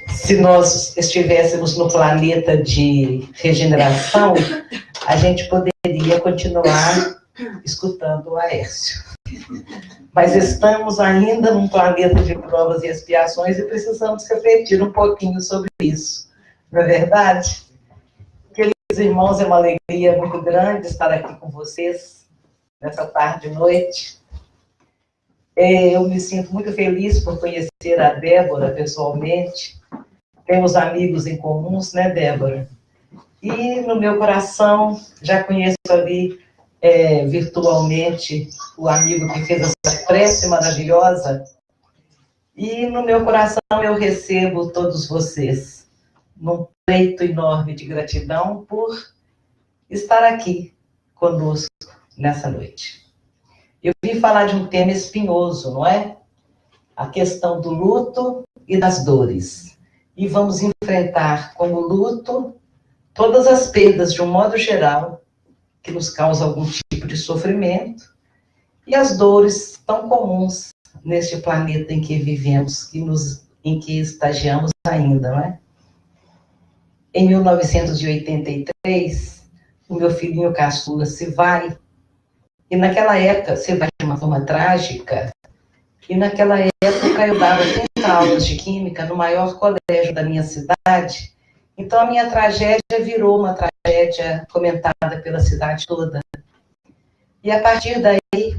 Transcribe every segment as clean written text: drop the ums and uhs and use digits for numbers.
Se nós estivéssemos no planeta de regeneração, a gente poderia continuar escutando o Aércio. Mas estamos ainda num planeta de provas e expiações e precisamos refletir um pouquinho sobre isso. Não é verdade? Queridos irmãos, é uma alegria muito grande estar aqui com vocês nessa tarde e noite. Eu me sinto muito feliz por conhecer a Débora pessoalmente. Temos amigos em comuns, né, Débora? E no meu coração, já conheço ali virtualmente o amigo que fez essa prece maravilhosa. E no meu coração eu recebo todos vocês, num peito enorme de gratidão por estar aqui conosco nessa noite. Eu vim falar de um tema espinhoso, não é? A questão do luto e das dores. E vamos enfrentar como luto todas as perdas, de um modo geral, que nos causam algum tipo de sofrimento, e as dores tão comuns neste planeta em que vivemos, em que estagiamos ainda, não é? Em 1983, o meu filhinho caçula se vai, e naquela época, se vai de uma forma trágica, e naquela época eu dava 30 aulas de química no maior colégio da minha cidade. Então a minha tragédia virou uma tragédia comentada pela cidade toda. E a partir daí,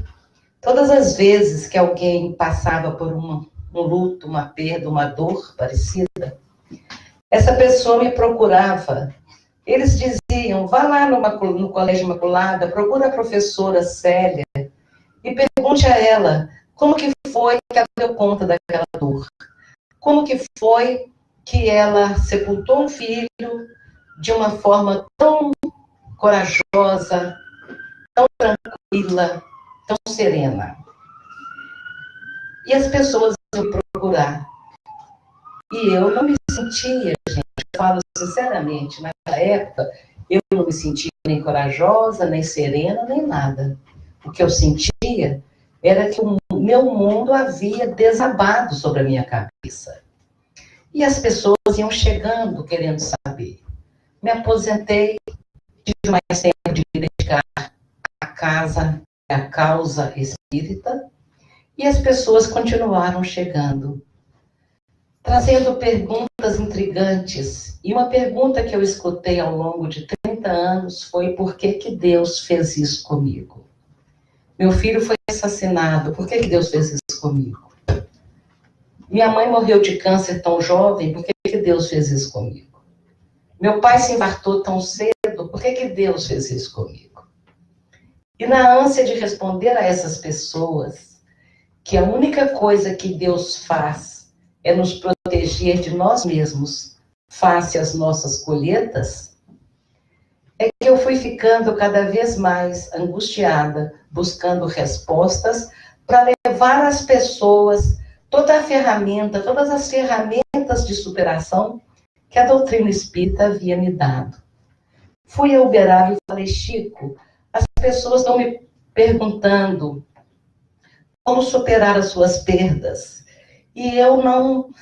todas as vezes que alguém passava por um luto, uma perda, uma dor parecida, essa pessoa me procurava. Eles diziam, vá lá no Colégio Imaculada, procura a professora Célia e pergunte a ela como que foi que ela deu conta daquela dor. Como que foi que ela sepultou um filho de uma forma tão corajosa, tão tranquila, tão serena. E as pessoas iam procurar. E eu não me sentia, gente, eu falo sinceramente, naquela época, eu não me sentia nem corajosa, nem serena, nem nada. O que eu sentia era que o meu mundo havia desabado sobre a minha cabeça. E as pessoas iam chegando, querendo saber. Me aposentei, tive mais tempo de me dedicar à casa, à causa espírita, e as pessoas continuaram chegando, trazendo perguntas intrigantes. E uma pergunta que eu escutei ao longo de 30 anos foi: por que que Deus fez isso comigo? Meu filho foi assassinado, por que que Deus fez isso comigo? Minha mãe morreu de câncer tão jovem, por que que Deus fez isso comigo? Meu pai se infartou tão cedo, por que que Deus fez isso comigo? E na ânsia de responder a essas pessoas, que a única coisa que Deus faz é nos proteger de nós mesmos face às nossas colheitas, é que eu fui ficando cada vez mais angustiada, buscando respostas para levar às pessoas todas as ferramentas de superação que a doutrina espírita havia me dado. Fui a Uberaba e falei: Chico, as pessoas estão me perguntando como superar as suas perdas. E eu não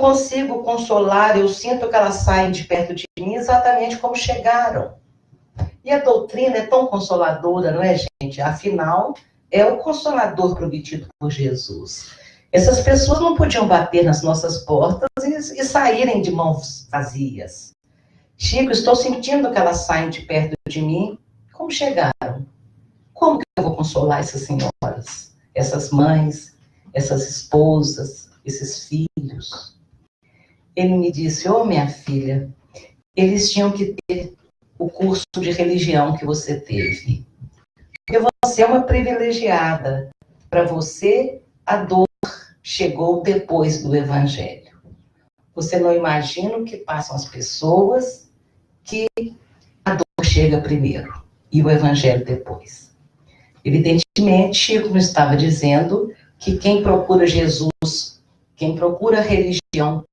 consigo consolar, eu sinto que elas saem de perto de mim exatamente como chegaram. E a doutrina é tão consoladora, não é, gente? Afinal, é o consolador prometido por Jesus. Essas pessoas não podiam bater nas nossas portas e saírem de mãos vazias. Chico, estou sentindo que elas saem de perto de mim. Como chegaram? Como que eu vou consolar essas senhoras, essas mães, essas esposas, esses filhos? Ele me disse: ô minha filha, eles tinham que ter o curso de religião que você teve. Porque você é uma privilegiada. Para você, a dor chegou depois do Evangelho. Você não imagina o que passam as pessoas, que a dor chega primeiro e o Evangelho depois. Evidentemente, Chico não estava dizendo que quem procura Jesus, quem procura religião,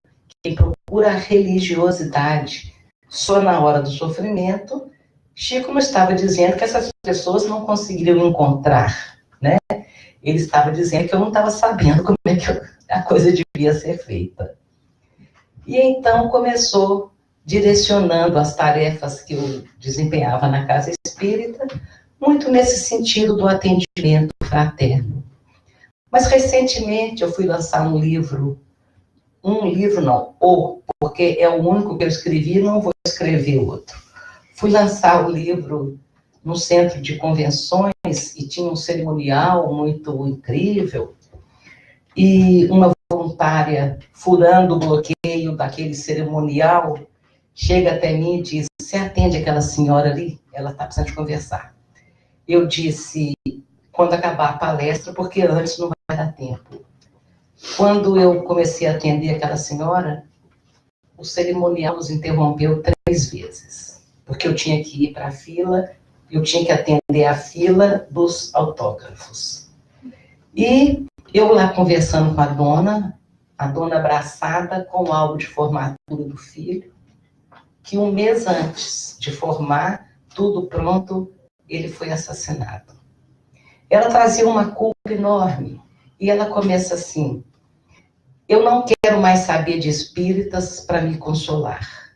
quem procura a religiosidade só na hora do sofrimento, Chico não estava dizendo que essas pessoas não conseguiriam encontrar, né? Ele estava dizendo que eu não estava sabendo como é que eu a coisa devia ser feita. E então começou direcionando as tarefas que eu desempenhava na casa espírita, muito nesse sentido do atendimento fraterno. Mas recentemente eu fui lançar um livro não, porque é o único que eu escrevi, não vou escrever outro. Fui lançar o livro no centro de convenções e tinha um cerimonial muito incrível, e uma voluntária, furando o bloqueio daquele cerimonial, chega até mim e diz: você atende aquela senhora ali? Ela está precisando de conversar. Eu disse, quando acabar a palestra, porque antes não vai dar tempo. Quando eu comecei a atender aquela senhora, o cerimonial nos interrompeu 3 vezes, porque eu tinha que ir para a fila, eu tinha que atender a fila dos autógrafos. E eu lá conversando com a dona abraçada com o álbum de formatura do filho, que 1 mês antes de formar, tudo pronto, ele foi assassinado. Ela trazia uma culpa enorme, e ela começa assim: eu não quero mais saber de espíritas para me consolar.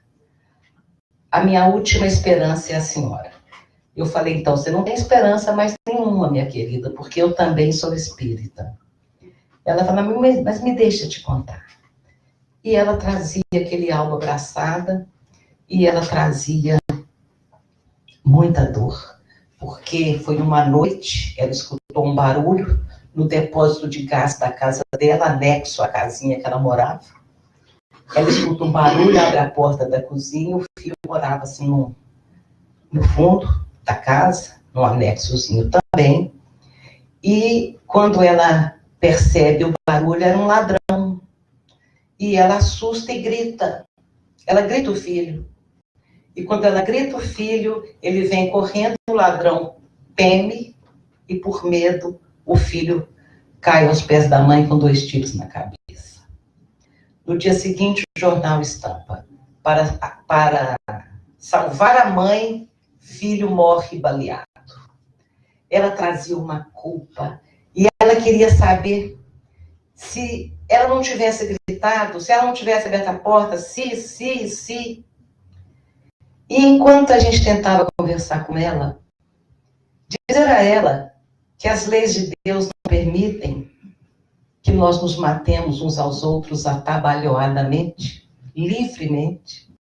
A minha última esperança é a senhora. Eu falei, então, você não tem esperança mais nenhuma, minha querida, porque eu também sou espírita. Ela fala, mas me deixa te contar. E ela trazia aquele álbum abraçada, e ela trazia muita dor, porque foi uma noite, ela escutou um barulho no depósito de gás da casa dela, anexo à casinha que ela morava. Ela escuta um barulho, abre a porta da cozinha, o filho morava assim no fundo da casa, num anexozinho também. E quando ela percebe o barulho, era um ladrão. E ela assusta e grita. Ela grita o filho. E quando ela grita o filho, ele vem correndo, o ladrão teme, e por medo, o filho cai aos pés da mãe com 2 tiros na cabeça. No dia seguinte, o jornal estampa: para salvar a mãe, filho morre baleado. Ela trazia uma culpa, e ela queria saber se ela não tivesse gritado, se ela não tivesse aberto a porta, se. E enquanto a gente tentava conversar com ela, dizer a ela que as leis de Deus não permitem que nós nos matemos uns aos outros atabalhoadamente, livremente,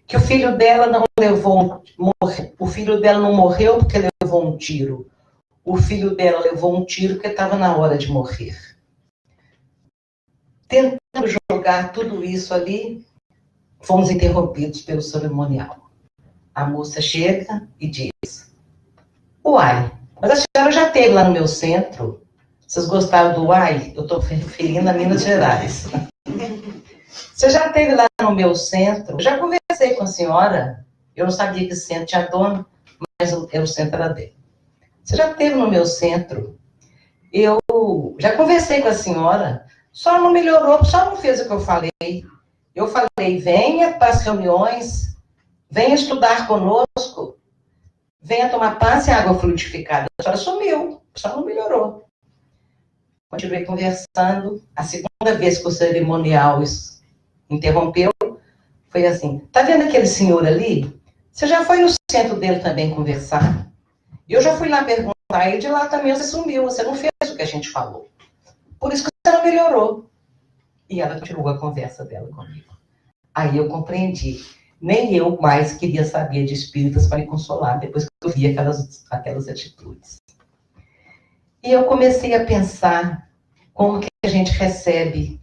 que o filho dela não morreu porque levou um tiro. O filho dela levou um tiro porque estava na hora de morrer. Tentando jogar tudo isso ali, fomos interrompidos pelo cerimonial. A moça chega e diz: uai, mas a senhora já esteve lá no meu centro? Vocês gostaram do uai? Eu estou referindo a Minas Gerais. Você já esteve lá no meu centro? Já conversei com a senhora. Eu não sabia que centro tinha dono, mas o centro era dele. Você já esteve no meu centro? Eu já conversei com a senhora. Só não melhorou, só não fez o que eu falei. Eu falei, venha para as reuniões, venha estudar conosco, venha tomar passe e água fluidificada. A senhora sumiu, só não melhorou. Continuei conversando. A segunda vez que o cerimonial interrompeu, foi assim: tá vendo aquele senhor ali? Você já foi no centro dele também conversar? Eu já fui lá perguntar, e de lá também você sumiu, você não fez o que a gente falou. Por isso que você não melhorou. E ela continuou a conversa dela comigo. Aí eu compreendi. Nem eu mais queria saber de espíritas para me consolar, depois que eu vi aquelas atitudes. E eu comecei a pensar como que a gente recebe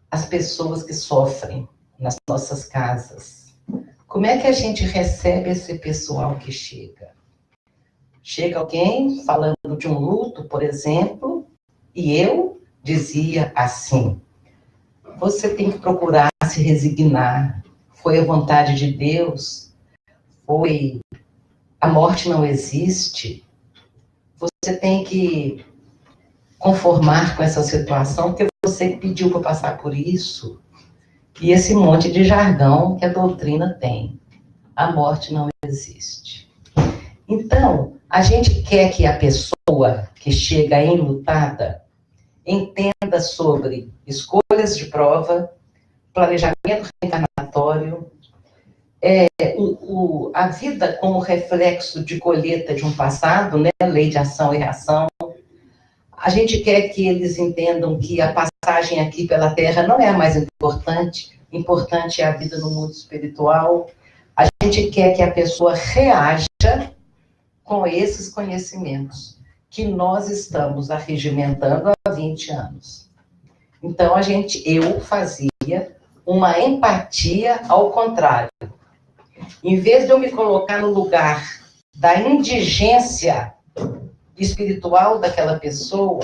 as pessoas que sofrem nas nossas casas. Como é que a gente recebe esse pessoal que chega? Chega alguém falando de um luto, por exemplo, e eu dizia assim: você tem que procurar se resignar. Foi a vontade de Deus. A morte não existe. Você tem que conformar com essa situação, porque você pediu para passar por isso. E esse monte de jargão que a doutrina tem. A morte não existe. Então, a gente quer que a pessoa que chega enlutada, entenda sobre escolhas de prova, planejamento reencarnatório, a vida como reflexo de colheita de um passado, né? Lei de ação e reação. A gente quer que eles entendam que a passagem aqui pela Terra não é a mais importante, importante é a vida no mundo espiritual. A gente quer que a pessoa reaja com esses conhecimentos que nós estamos arregimentando há 20 anos. Então, eu fazia uma empatia ao contrário. Em vez de eu me colocar no lugar da indigência espiritual daquela pessoa,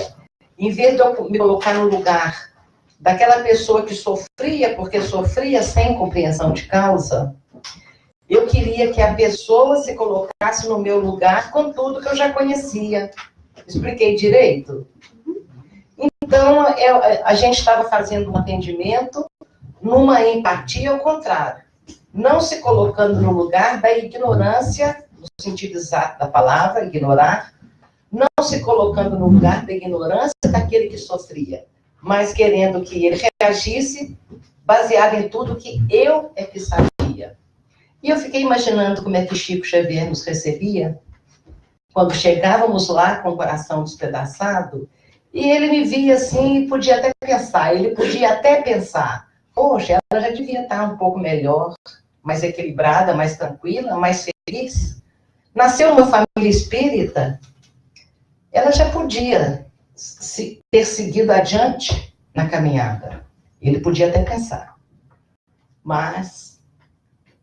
em vez de eu me colocar no lugar daquela pessoa que sofria, porque sofria sem compreensão de causa, eu queria que a pessoa se colocasse no meu lugar com tudo que eu já conhecia. Expliquei direito? Então, a gente estava fazendo um atendimento numa empatia ao contrário. Não se colocando no lugar da ignorância, no sentido exato da palavra, ignorar, não se colocando no lugar da ignorância daquele que sofria, mas querendo que ele reagisse baseado em tudo que eu é que sabia. E eu fiquei imaginando como é que Chico Xavier nos recebia, quando chegávamos lá com o coração despedaçado, e ele me via assim e podia até pensar, poxa, ela já devia estar um pouco melhor, mais equilibrada, mais tranquila, mais feliz. Nasceu numa família espírita, ela já podia ter seguido adiante na caminhada. Ele podia até pensar. Mas,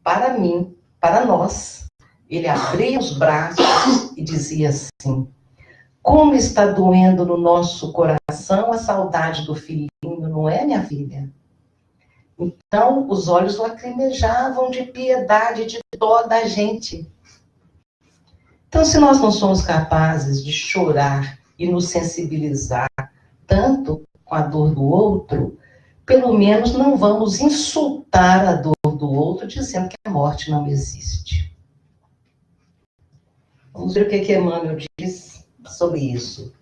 para mim, para nós, ele abria os braços e dizia assim, como está doendo no nosso coração a saudade do filhinho, não é, minha filha? Então, os olhos lacrimejavam de piedade, de dó da gente. Então, se nós não somos capazes de chorar e nos sensibilizar tanto com a dor do outro, pelo menos não vamos insultar a dor do outro dizendo que a morte não existe. Vamos ver o que Emmanuel diz sobre isso.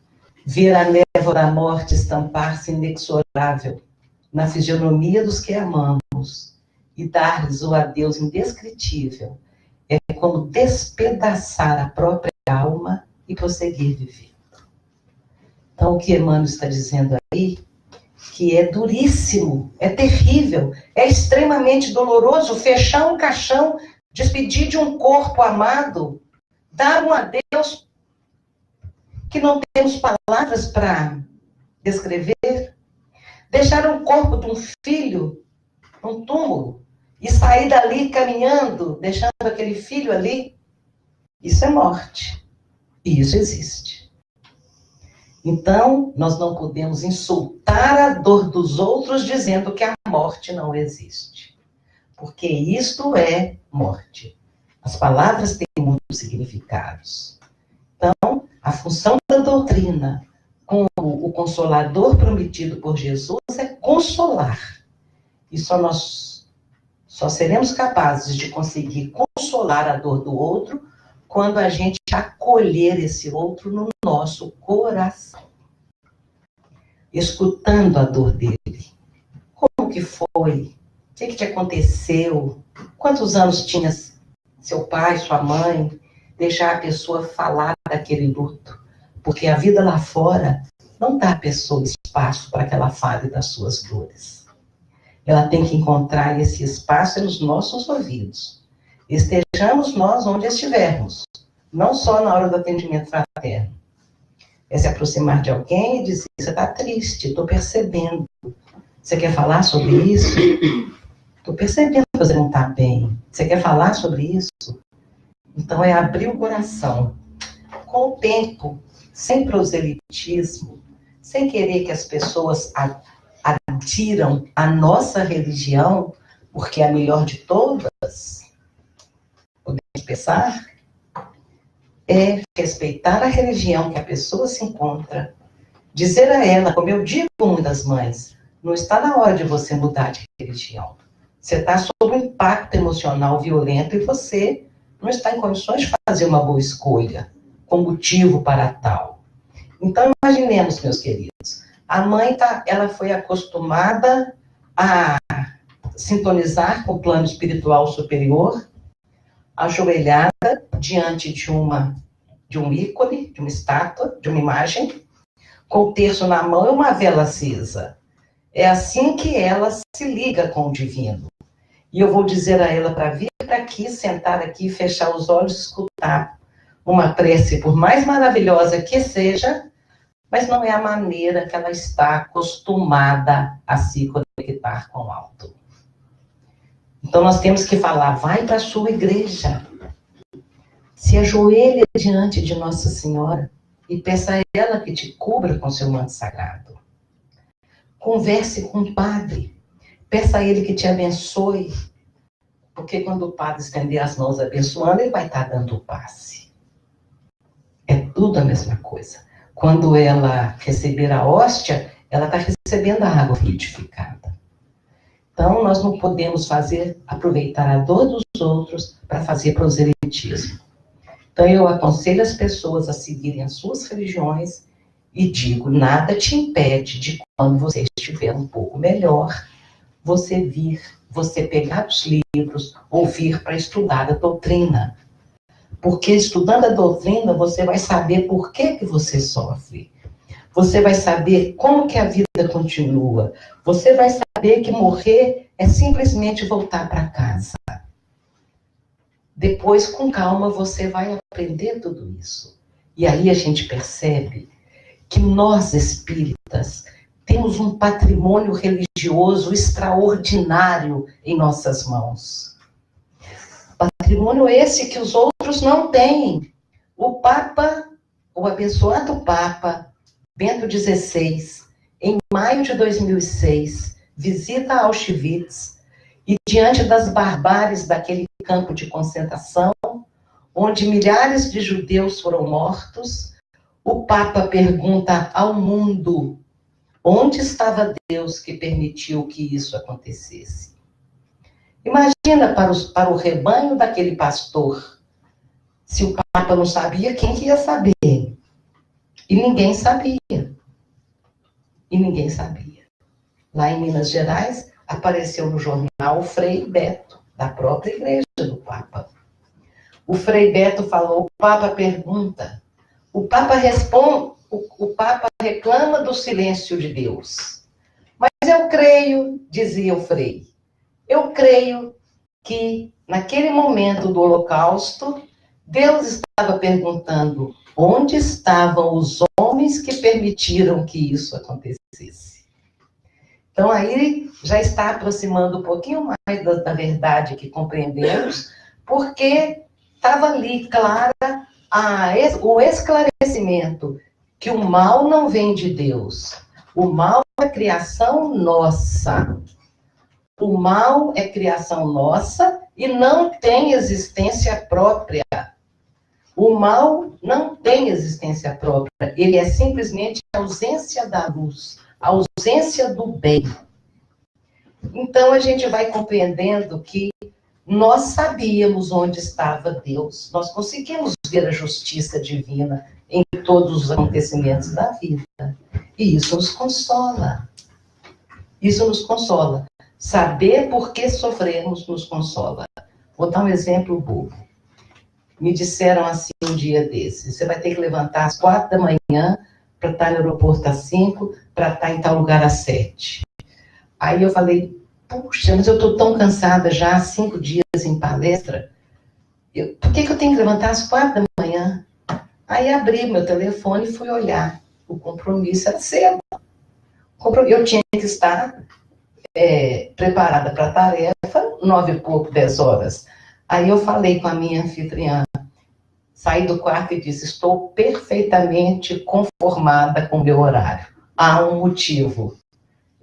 Ver a névoa da morte estampar-se inexorável na fisionomia dos que amamos e dar-lhes o adeus indescritível é como despedaçar a própria alma e prosseguir vivendo. Então, o que Emmanuel está dizendo aí, que é duríssimo, é terrível, é extremamente doloroso fechar um caixão, despedir de um corpo amado, dar um adeus que não temos palavras para descrever, deixar o corpo de um filho num túmulo e sair dali caminhando, deixando aquele filho ali, isso é morte. E isso existe. Então, nós não podemos insultar a dor dos outros dizendo que a morte não existe. Porque isto é morte. As palavras têm muitos significados. Então, a função da doutrina, como o consolador prometido por Jesus, é consolar. E só seremos capazes de conseguir consolar a dor do outro quando a gente acolher esse outro no nosso coração. Escutando a dor dele. Como que foi? O que te aconteceu? Quantos anos tinha seu pai, sua mãe? Deixar a pessoa falar daquele luto. Porque a vida lá fora não dá à pessoa espaço para que ela fale das suas dores. Ela tem que encontrar esse espaço nos nossos ouvidos. Estejamos nós onde estivermos, não só na hora do atendimento fraterno. É se aproximar de alguém e dizer, você está triste, estou percebendo. Você quer falar sobre isso? Estou percebendo que você não está bem. Você quer falar sobre isso? Então é abrir o coração. Com o tempo, sem proselitismo, sem querer que as pessoas adiram a nossa religião, porque é a melhor de todas, podemos pensar, é respeitar a religião que a pessoa se encontra, dizer a ela, como eu digo com muitas mães, não está na hora de você mudar de religião. Você está sob um impacto emocional violento e você não está em condições de fazer uma boa escolha, com motivo para tal. Então, imaginemos, meus queridos, A mãe ela foi acostumada a sintonizar com o plano espiritual superior, ajoelhada diante de um ícone, de uma estátua, de uma imagem, com o terço na mão e uma vela acesa. É assim que ela se liga com o divino. E eu vou dizer a ela para vir para aqui, sentar aqui, fechar os olhos, escutar uma prece, por mais maravilhosa que seja, mas não é a maneira que ela está acostumada a se conectar com o alto. Então nós temos que falar, vai para a sua igreja, se ajoelhe diante de Nossa Senhora e peça a ela que te cubra com seu manto sagrado. Converse com o padre, peça a ele que te abençoe, porque quando o padre estender as mãos abençoando, ele vai estar dando o passe. É tudo a mesma coisa. Quando ela receber a hóstia, ela está recebendo a água fluidificada. Então, nós não podemos aproveitar a dor dos outros para fazer proselitismo. Então, eu aconselho as pessoas a seguirem as suas religiões e digo, nada te impede de, quando você estiver um pouco melhor, você pegar os livros, ou vir para estudar a doutrina. Porque estudando a doutrina, você vai saber por que você sofre. Você vai saber como que a vida continua. Você vai saber que morrer é simplesmente voltar para casa. Depois, com calma, você vai aprender tudo isso. E aí a gente percebe que nós, espíritas, temos um patrimônio religioso extraordinário em nossas mãos. Patrimônio esse que os outros não têm. O Papa, o abençoado Papa Bento XVI, em maio de 2006, visita Auschwitz e, diante das barbáries daquele campo de concentração, onde milhares de judeus foram mortos, o Papa pergunta ao mundo: onde estava Deus que permitiu que isso acontecesse? Imagina para o rebanho daquele pastor, se o Papa não sabia, quem que ia saber? E ninguém sabia. E ninguém sabia. Lá em Minas Gerais, apareceu no jornal o Frei Beto, da própria igreja do Papa. O Frei Beto falou, o Papa pergunta, o Papa responde, o Papa reclama do silêncio de Deus. Mas eu creio, dizia o Frei, eu creio que naquele momento do Holocausto, Deus estava perguntando onde estavam os homens que permitiram que isso acontecesse. Então aí já está aproximando um pouquinho mais da verdade que compreendemos, porque estava ali clara o esclarecimento que o mal não vem de Deus. O mal é criação nossa. O mal é criação nossa e não tem existência própria. O mal não tem existência própria. Ele é simplesmente a ausência da luz, a ausência do bem. Então a gente vai compreendendo que nós sabíamos onde estava Deus. Nós conseguimos ver a justiça divina em todos os acontecimentos da vida. E isso nos consola. Isso nos consola. Saber por que sofremos nos consola. Vou dar um exemplo bobo. Me disseram assim um dia desses, você vai ter que levantar às 4 da manhã para estar no aeroporto às 5, para estar em tal lugar às 7. Aí eu falei, puxa, mas eu estou tão cansada já há 5 dias em palestra, por que eu tenho que levantar às 4 da manhã? Aí abri meu telefone e fui olhar. O compromisso era cedo. Eu tinha que estar preparada para a tarefa, 9 e pouco, 10 horas. Aí eu falei com a minha anfitriã, saí do quarto e disse, estou perfeitamente conformada com o meu horário. Há um motivo.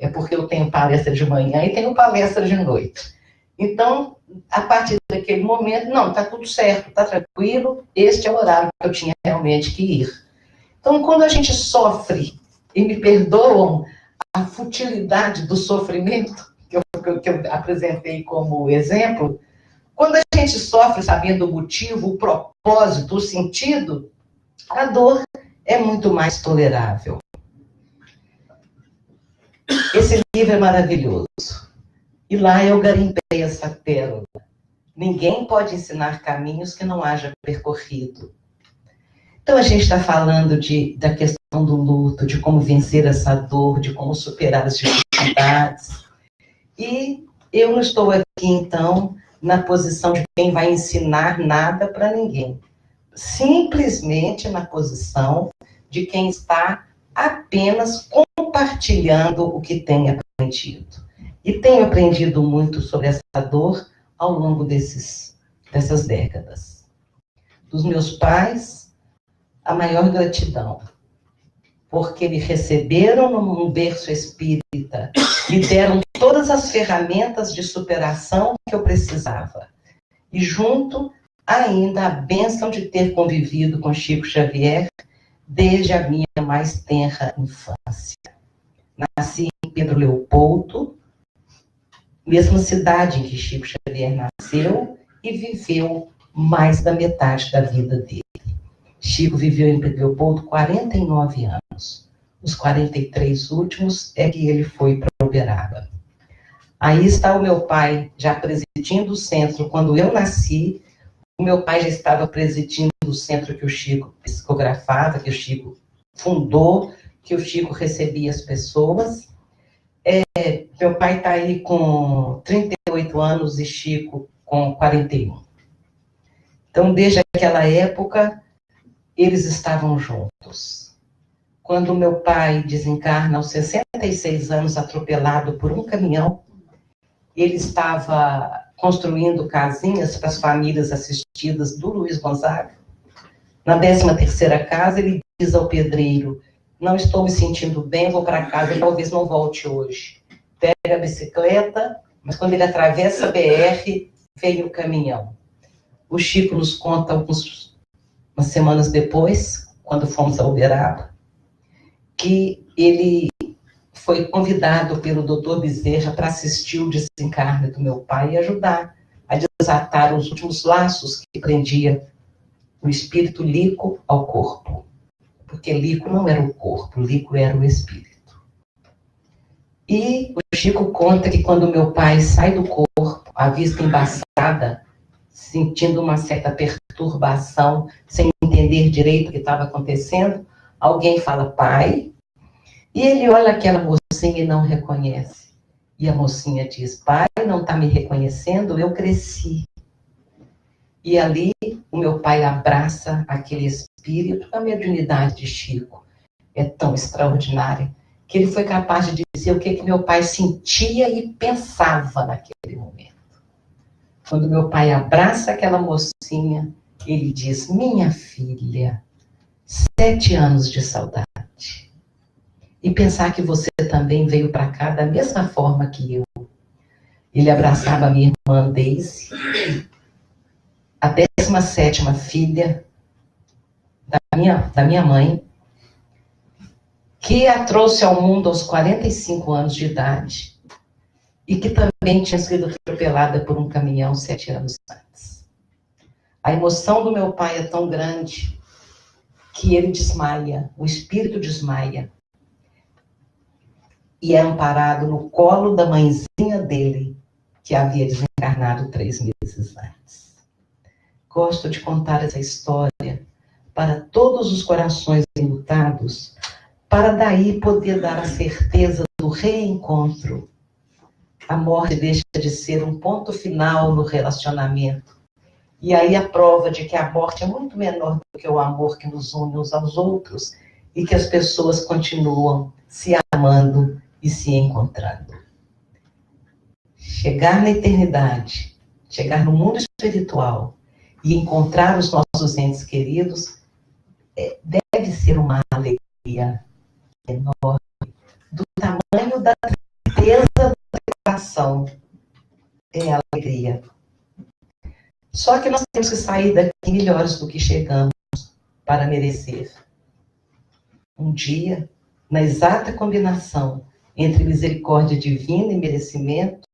É porque eu tenho palestra de manhã e tenho palestra de noite. Então, a partir daquele momento, não, está tudo certo, está tranquilo, este é o horário que eu tinha realmente que ir. Então, quando a gente sofre, e me perdoam a futilidade do sofrimento, que eu apresentei como exemplo, quando a gente sofre sabendo o motivo, o propósito, o sentido, a dor é muito mais tolerável. Esse livro é maravilhoso. E lá eu garimpei essa pérola. Ninguém pode ensinar caminhos que não haja percorrido. Então a gente está falando da questão do luto, de como vencer essa dor, de como superar as dificuldades. E eu não estou aqui, então, na posição de quem vai ensinar nada para ninguém. Simplesmente na posição de quem está apenas compartilhando o que tem aprendido. E tenho aprendido muito sobre essa dor ao longo dessas décadas. Dos meus pais, a maior gratidão, porque me receberam num berço espírita, me deram todas as ferramentas de superação que eu precisava. E junto, ainda, a bênção de ter convivido com Chico Xavier desde a minha mais tenra infância. Nasci em Pedro Leopoldo, mesma cidade em que Chico Xavier nasceu e viveu mais da metade da vida dele. Chico viveu em Pedro Leopoldo 49 anos. Os 43 últimos é que ele foi para Uberaba. Aí está o meu pai já presidindo o centro. Quando eu nasci, o meu pai já estava presidindo o centro que o Chico psicografava, que o Chico fundou, que o Chico recebia as pessoas. Meu pai está aí com 38 anos e Chico com 41. Então, desde aquela época, eles estavam juntos. Quando meu pai desencarna aos 66 anos, atropelado por um caminhão, ele estava construindo casinhas para as famílias assistidas do Luiz Gonzaga. Na 13ª casa, ele diz ao pedreiro: não estou me sentindo bem, vou para casa, talvez não volte hoje. Pega a bicicleta, mas quando ele atravessa a BR, veio o caminhão. O Chico nos conta umas semanas depois, quando fomos a Uberaba, que ele foi convidado pelo Dr. Bezerra para assistir o desencarne do meu pai e ajudar a desatar os últimos laços que prendia o espírito Lico ao corpo. Porque Lico não era o corpo, Lico era o espírito. E o Chico conta que quando meu pai sai do corpo, a vista embaçada, sentindo uma certa perturbação, sem entender direito o que estava acontecendo, alguém fala: pai, e ele olha aquela mocinha e não reconhece. E a mocinha diz: pai, não está me reconhecendo? Eu cresci. E ali o meu pai abraça aquele espírito. A mediunidade de Chico é tão extraordinária que ele foi capaz de dizer o que meu pai sentia e pensava naquele momento. Quando meu pai abraça aquela mocinha, ele diz: minha filha, 7 anos de saudade. E pensar que você também veio para cá da mesma forma que eu. Ele abraçava a minha irmã Daisy, a 17ª filha da minha mãe, que a trouxe ao mundo aos 45 anos de idade e que também tinha sido atropelada por um caminhão 7 anos antes. A emoção do meu pai é tão grande que ele desmaia, o espírito desmaia, e é amparado no colo da mãezinha dele, que havia desencarnado 3 meses antes. Gosto de contar essa história para todos os corações enlutados, para daí poder dar a certeza do reencontro. A morte deixa de ser um ponto final no relacionamento. E aí a prova de que a morte é muito menor do que o amor que nos une uns aos outros e que as pessoas continuam se amando e se encontrando. Chegar na eternidade, chegar no mundo espiritual e encontrar os nossos entes queridos deve ser uma alegria enorme, do tamanho da tristeza do coração. É a alegria. Só que nós temos que sair daqui melhores do que chegamos para merecer. Um dia, na exata combinação entre misericórdia divina e merecimento,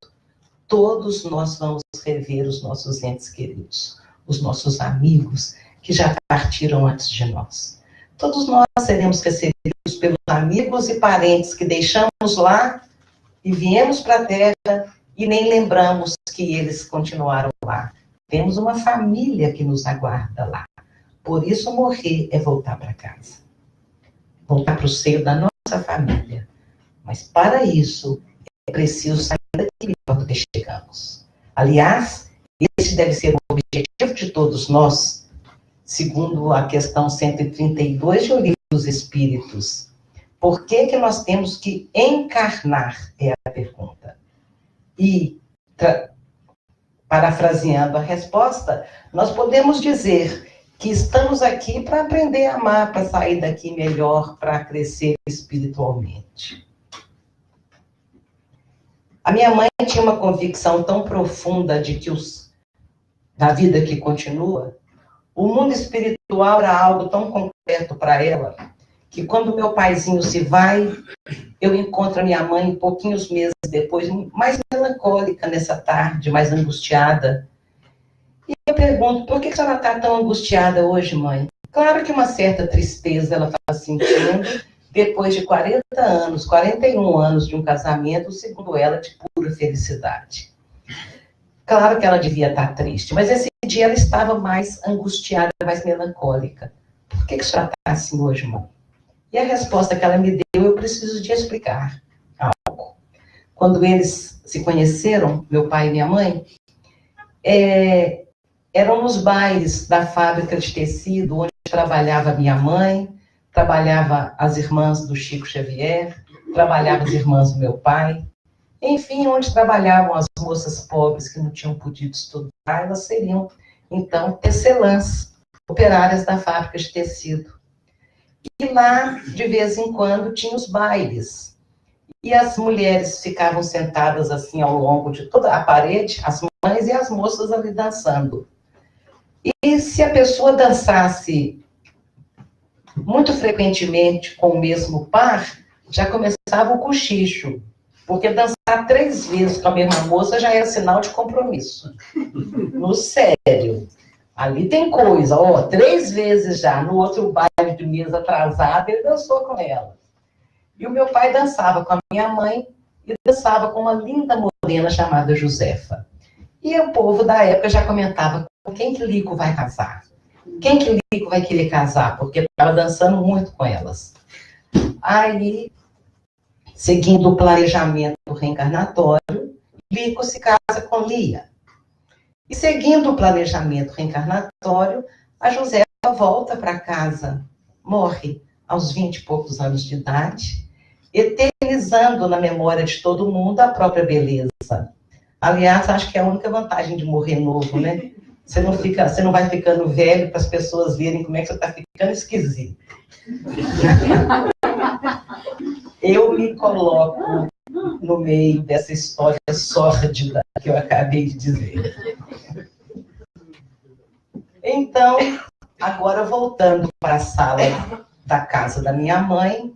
todos nós vamos rever os nossos entes queridos, os nossos amigos que já partiram antes de nós. todos nós seremos recebidos pelos amigos e parentes que deixamos lá e viemos para a Terra e nem lembramos que eles continuaram lá. Temos uma família que nos aguarda lá. Por isso, morrer é voltar para casa. Voltar para o seio da nossa família. Mas, para isso, é preciso sair daqui melhor do que chegamos. Aliás, esse deve ser o objetivo de todos nós, segundo a questão 132 do Livro dos Espíritos. Por que nós temos que encarnar, é a pergunta. E, parafraseando a resposta, nós podemos dizer que estamos aqui para aprender a amar, para sair daqui melhor, para crescer espiritualmente. A minha mãe tinha uma convicção tão profunda de que da vida que continua, o mundo espiritual era algo tão concreto para ela, que quando meu paizinho se vai, eu encontro a minha mãe pouquinhos meses depois, mais melancólica nessa tarde, mais angustiada. E eu pergunto, por que a senhora está tão angustiada hoje, mãe? Claro que uma certa tristeza ela estava sentindo, depois de 40 anos, 41 anos de um casamento, segundo ela, de pura felicidade. Claro que ela devia estar triste, mas esse dia ela estava mais angustiada, mais melancólica. Por que a senhora está assim hoje, mãe? E a resposta que ela me deu, eu preciso de explicar algo. Quando eles se conheceram, meu pai e minha mãe, eram nos bailes da fábrica de tecido, onde trabalhava minha mãe, trabalhava as irmãs do Chico Xavier, trabalhava as irmãs do meu pai, enfim, onde trabalhavam as moças pobres que não tinham podido estudar, elas seriam, então, tecelãs, operárias da fábrica de tecido. E lá, de vez em quando, tinha os bailes. E as mulheres ficavam sentadas assim ao longo de toda a parede, as mães e as moças ali dançando. E se a pessoa dançasse muito frequentemente com o mesmo par, já começava o cochicho. Porque dançar 3 vezes com a mesma moça já era sinal de compromisso. No sério. Ali tem coisa, 3 vezes já. No outro baile de mesa atrasada, ele dançou com ela. E o meu pai dançava com a minha mãe e dançava com uma linda morena chamada Josefa. E o povo da época já comentava com quem que Lico vai casar. Quem que Lico vai querer casar? Porque estava dançando muito com elas. Aí, seguindo o planejamento reencarnatório, Lico se casa com Lia. E seguindo o planejamento reencarnatório, a Josefa volta para casa, morre aos 20 e poucos anos de idade, eternizando na memória de todo mundo a própria beleza. Aliás, acho que é a única vantagem de morrer novo, né? Você não vai ficando velho para as pessoas verem como é que você está ficando esquisito. Eu me coloco no meio dessa história sórdida que eu acabei de dizer. Então, agora voltando para a sala da casa da minha mãe,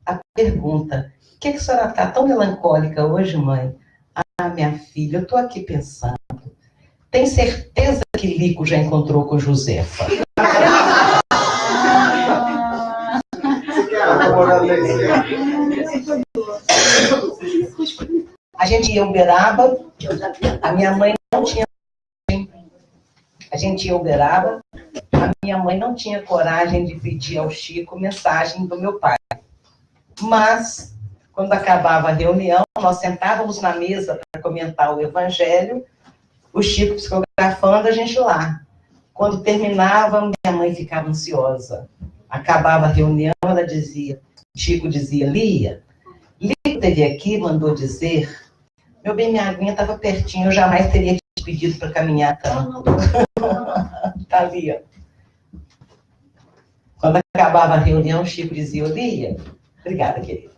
a pergunta, por que a senhora está tão melancólica hoje, mãe? Ah, minha filha, eu estou aqui pensando. Tem certeza que Lico já encontrou com Josefa? A gente ia em Uberaba, a minha mãe não tinha... A gente ia em Uberaba, a minha mãe não tinha coragem de pedir ao Chico mensagem do meu pai. Mas, quando acabava a reunião, nós sentávamos na mesa para comentar o Evangelho, o Chico psicografando, a gente lá. Quando terminava, minha mãe ficava ansiosa. Acabava a reunião, ela dizia, Chico dizia, Lia, Lico teve aqui, mandou dizer, meu bem, minha aguinha estava pertinho, eu jamais teria te pedido para caminhar tanto. Tá ali, ó. Quando acabava a reunião, o Chico dizia, Lia, obrigada, querida.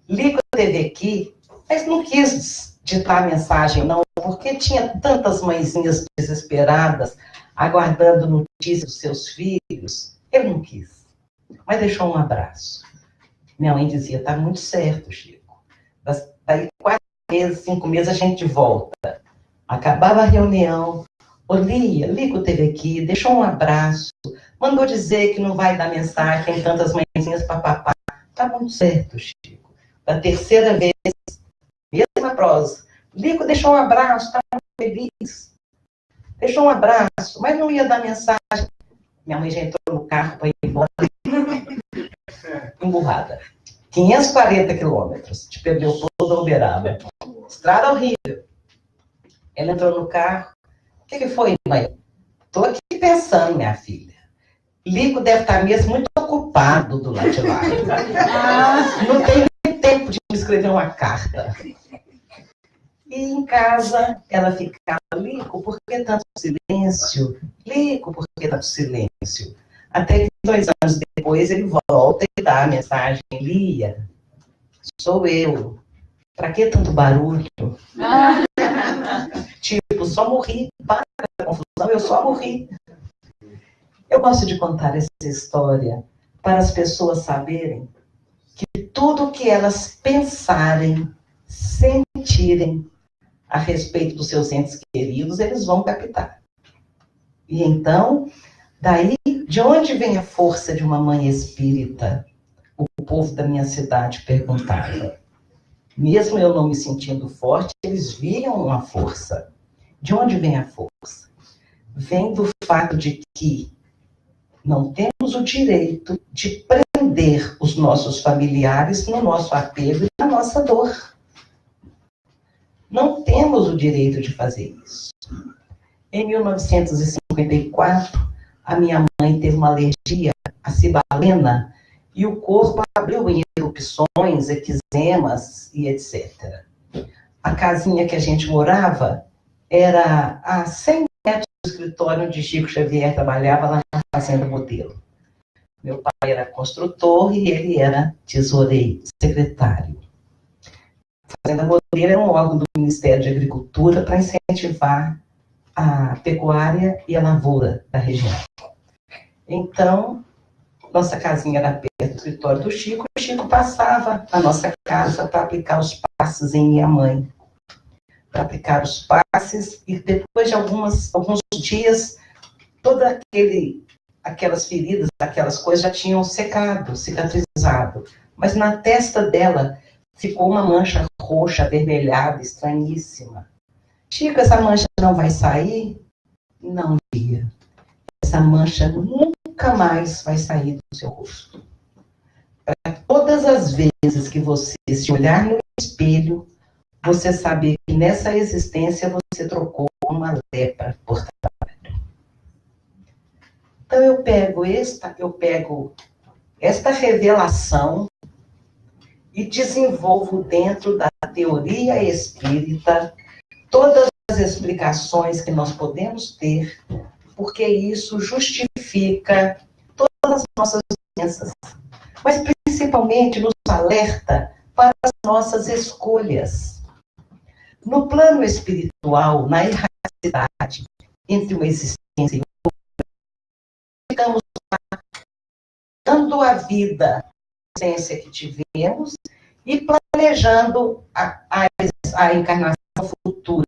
Lico teve aqui, mas não quis ditar a mensagem, não, porque tinha tantas mãezinhas desesperadas, aguardando notícias dos seus filhos. Ele não quis, mas deixou um abraço. Minha mãe dizia, tá muito certo, Chico. Daí 4 meses, 5 meses, a gente volta. Acabava a reunião. Ô, Lia, Lico teve aqui, deixou um abraço. Mandou dizer que não vai dar mensagem, tem tantas mãezinhas papapá. Tá muito certo, Chico. Da terceira vez, mesma prosa. Lico deixou um abraço, tá muito feliz. Deixou um abraço, mas não ia dar mensagem. Minha mãe já entrou no carro para ir embora. Emburrada. 540 quilômetros de Leopoldo a Uberaba. Estrada horrível. Ela entrou no carro. O que foi, mãe? Estou aqui pensando, minha filha. Lico deve estar mesmo muito ocupado do lado de lá. Não tem nem tempo de me escrever uma carta. E em casa, ela ficava, Lico, por que tanto silêncio? Lico, por que tanto silêncio? Até que 2 anos depois ele volta e dá a mensagem, Lia, sou eu. Pra que tanto barulho? Tipo, só morri, para a confusão, eu só morri. Eu gosto de contar essa história para as pessoas saberem que tudo que elas pensarem, sentirem a respeito dos seus entes queridos, eles vão captar. E então, daí, de onde vem a força de uma mãe espírita? O povo da minha cidade perguntava. Mesmo eu não me sentindo forte, eles viam uma força. De onde vem a força? Vem do fato de que não temos o direito de prender os nossos familiares no nosso apego e na nossa dor. Não temos o direito de fazer isso. Em 1954, a minha mãe teve uma alergia à cibalena e o corpo abriu em erupções, eczemas e etc. A casinha que a gente morava era a 100 metros do escritório onde Chico Xavier trabalhava lá na Fazenda Modelo. Meu pai era construtor e ele era tesoureiro, secretário. A Fazenda Modelo era um órgão do Ministério de Agricultura para incentivar a pecuária e a lavoura da região. Então, nossa casinha era perto do escritório do Chico, e o Chico passava a nossa casa para aplicar os passes em minha mãe. Para aplicar os passes, e depois de alguns dias, todas aquelas feridas, aquelas coisas já tinham secado, cicatrizado. Mas na testa dela ficou uma mancha roxa, avermelhada, estranhíssima. Chico, essa mancha não vai sair? Não, Lia. Essa mancha nunca mais vai sair do seu rosto. Para todas as vezes que você se olhar no espelho, você saber que nessa existência você trocou uma lepra por trabalho. Então eu pego esta revelação e desenvolvo dentro da teoria espírita todas as explicações que nós podemos ter, porque isso justifica todas as nossas crenças, mas principalmente nos alerta para as nossas escolhas. No plano espiritual, na erraticidade entre uma existência e outra, ficamos dando a vida, a existência que tivemos, e planejando a encarnação futura.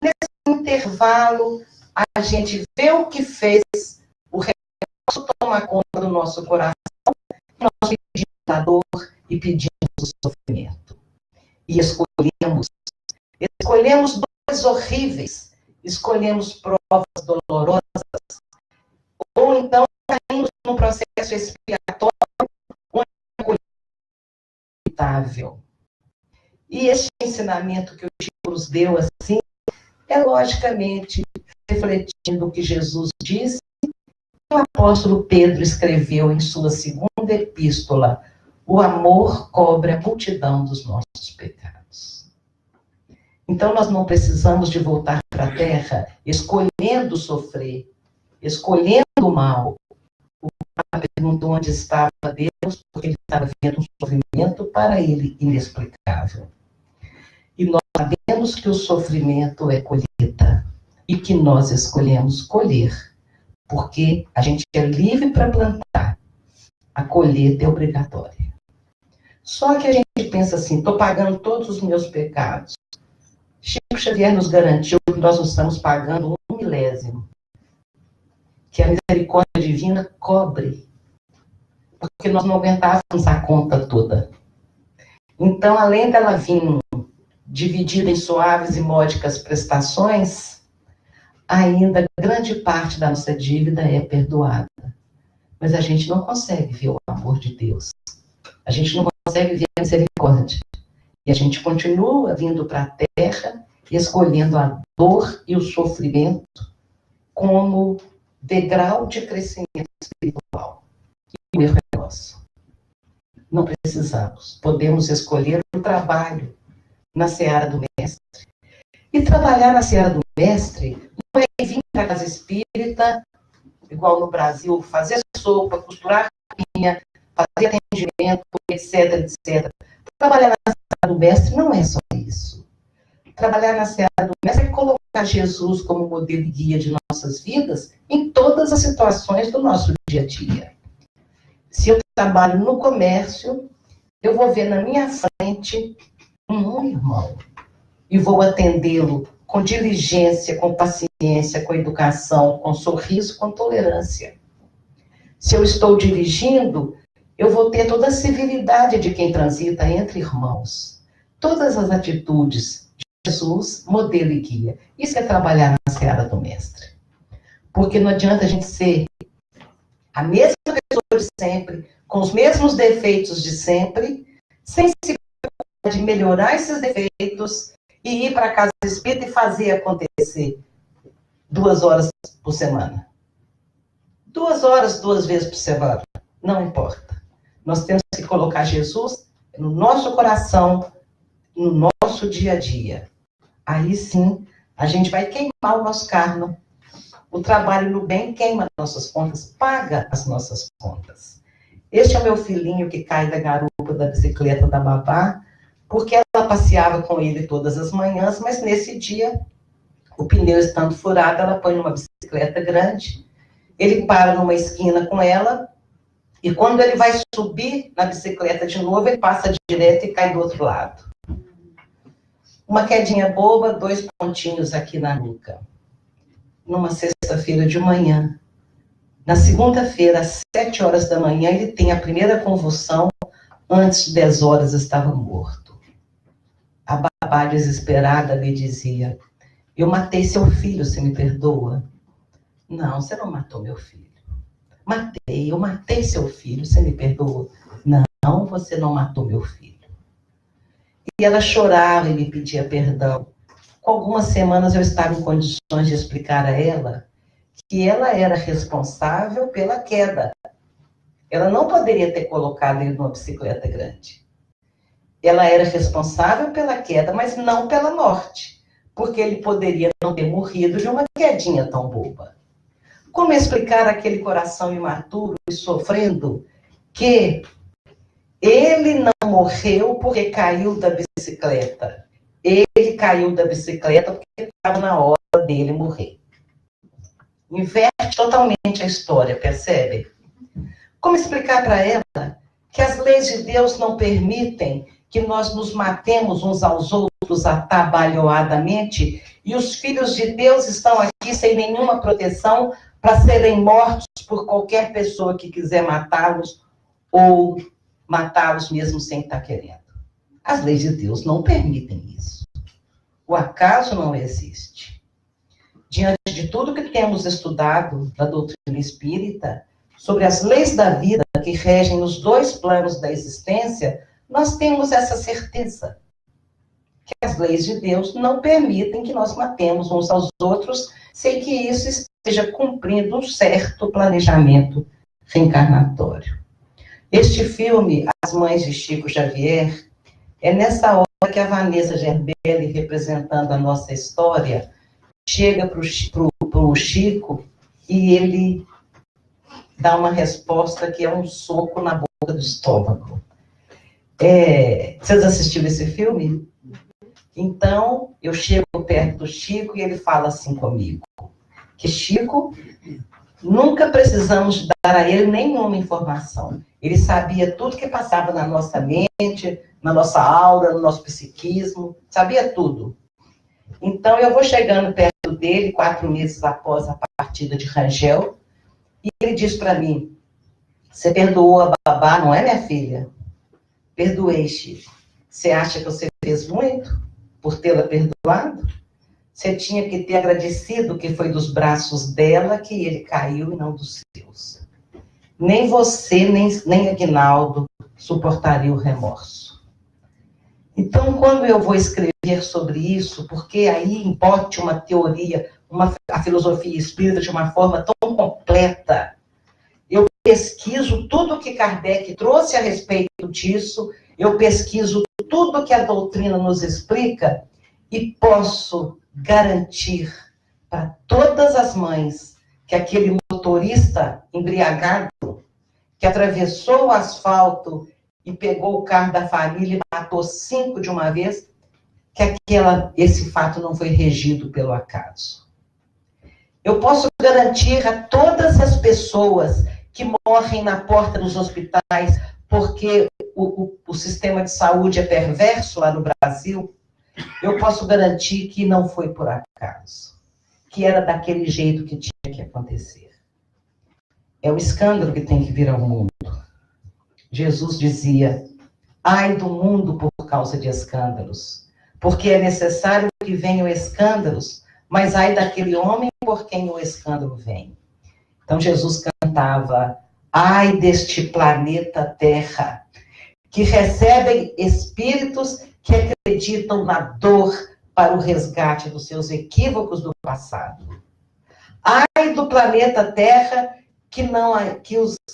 Nesse intervalo, a gente vê o que fez, o remorso toma conta do nosso coração, nós pedimos a dor e pedimos o sofrimento. E escolhemos dores horríveis, escolhemos provas dolorosas, ou então caímos num processo expiatório onde é inevitável. E este ensinamento que o Chico nos deu assim, é logicamente refletindo o que Jesus disse, e o apóstolo Pedro escreveu em sua segunda epístola, o amor cobre a multidão dos nossos pecados. Então nós não precisamos de voltar para a terra escolhendo sofrer, escolhendo o mal. O Papa perguntou onde estava Deus, porque ele estava vendo um sofrimento para ele inexplicável. E nós sabemos que o sofrimento é colheita e que nós escolhemos colher, porque a gente é livre para plantar, a colheita é obrigatória. Só que a gente pensa assim, estou pagando todos os meus pecados. Chico Xavier nos garantiu que nós não estamos pagando 1 milésimo. que a misericórdia divina cobre, porque nós não aguentávamos a conta toda. Então, além dela vir dividida em suaves e módicas prestações, ainda grande parte da nossa dívida é perdoada. Mas a gente não consegue ver o amor de Deus. A gente não consegue ver a misericórdia. E a gente continua vindo para a Terra e escolhendo a dor e o sofrimento como degrau de crescimento espiritual. E o erro é nosso. Não precisamos. Podemos escolher o trabalho na seara do Mestre. E trabalhar na seara do Mestre não é vir para a casa espírita, igual no Brasil, fazer sopa, costurar roupinha, fazer atendimento, etc, etc. Trabalhar na seara do Mestre não é só isso. Trabalhar na seara do Mestre é colocar Jesus como modelo e guia de nossas vidas em todas as situações do nosso dia a dia. Se eu trabalho no comércio, eu vou ver na minha frente um irmão e vou atendê-lo com diligência, com paciência, com educação, com sorriso, com tolerância. Se eu estou dirigindo, eu vou ter toda a civilidade de quem transita entre irmãos. Todas as atitudes de Jesus, modelo e guia. Isso é trabalhar na seara do Mestre. Porque não adianta a gente ser a mesma pessoa de sempre, com os mesmos defeitos de sempre, sem se preocupar de melhorar esses defeitos e ir para a casa espírita e fazer acontecer 2 horas por semana. 2 horas, 2 vezes por semana. Não importa. Nós temos que colocar Jesus no nosso coração, no nosso dia a dia. Aí sim, a gente vai queimar o nosso carro. O trabalho no bem queima nossas contas, paga as nossas contas. Este é o meu filhinho que cai da garupa da bicicleta da babá, porque ela passeava com ele todas as manhãs, mas nesse dia, o pneu estando furado, ela põe numa bicicleta grande, ele para numa esquina com ela, e quando ele vai subir na bicicleta de novo, ele passa direto e cai do outro lado. Uma quedinha boba, 2 pontinhos aqui na nuca. Numa sexta-feira de manhã. Na segunda-feira, às 7 horas da manhã, ele tem a primeira convulsão, antes de 10 horas estava morto. A babá desesperada lhe dizia: eu matei seu filho, você me perdoa? Não, você não matou meu filho. Eu matei seu filho, você me perdoa? Não, você não matou meu filho. E ela chorava e me pedia perdão. Com algumas semanas eu estava em condições de explicar a ela que ela era responsável pela queda. Ela não poderia ter colocado ele numa bicicleta grande. Ela era responsável pela queda, mas não pela morte, porque ele poderia não ter morrido de uma quedinha tão boba. Como explicar àquele coração imaturo e sofrendo que ele não morreu porque caiu da bicicleta? Ele caiu da bicicleta porque estava na hora dele morrer. Inverte totalmente a história, percebe? Como explicar para ela que as leis de Deus não permitem que nós nos matemos uns aos outros atabalhoadamente e os filhos de Deus estão aqui sem nenhuma proteção para serem mortos por qualquer pessoa que quiser matá-los ou matá-los mesmo sem estar querendo? As leis de Deus não permitem isso. O acaso não existe. Diante de tudo que temos estudado da doutrina espírita, sobre as leis da vida que regem os 2 planos da existência, nós temos essa certeza, que as leis de Deus não permitem que nós matemos uns aos outros, sem que isso esteja cumprindo um certo planejamento reencarnatório. Este filme, As Mães de Chico Xavier, é nessa hora que a Vanessa Gerbelli, representando a nossa história, chega para o Chico e ele dá uma resposta que é um soco na boca do estômago. Vocês assistiram esse filme? Então, eu chego perto do Chico e ele fala assim comigo, que Chico, nunca precisamos dar a ele nenhuma informação. Ele sabia tudo que passava na nossa mente, na nossa aura, no nosso psiquismo, sabia tudo. Então, eu vou chegando perto dele, 4 meses após a partida de Rangel, E ele diz para mim, você perdoou a babá, não é, minha filha? Perdoei, Chico. Você acha que você fez muito por tê-la perdoado? Você tinha que ter agradecido que foi dos braços dela que ele caiu e não dos seus. Nem você, nem Aguinaldo suportaria o remorso. Então, quando eu vou escrever sobre isso, porque aí embate uma teoria, a filosofia espírita de uma forma tão completa, eu pesquiso tudo que Kardec trouxe a respeito disso, eu pesquiso tudo que a doutrina nos explica e posso garantir para todas as mães que aquele motorista embriagado que atravessou o asfalto e pegou o carro da família e matou 5 de uma vez, que esse fato não foi regido pelo acaso. Eu posso garantir a todas as pessoas que morrem na porta dos hospitais porque o sistema de saúde é perverso lá no Brasil, eu posso garantir que não foi por acaso, que era daquele jeito que tinha que acontecer. É o escândalo que tem que vir ao mundo. Jesus dizia, ai do mundo por causa de escândalos, porque é necessário que venham escândalos, mas ai daquele homem por quem o escândalo vem. Então Jesus cantava, ai deste planeta Terra, que recebem espíritos que acreditam na dor para o resgate dos seus equívocos do passado. Ai do planeta Terra, que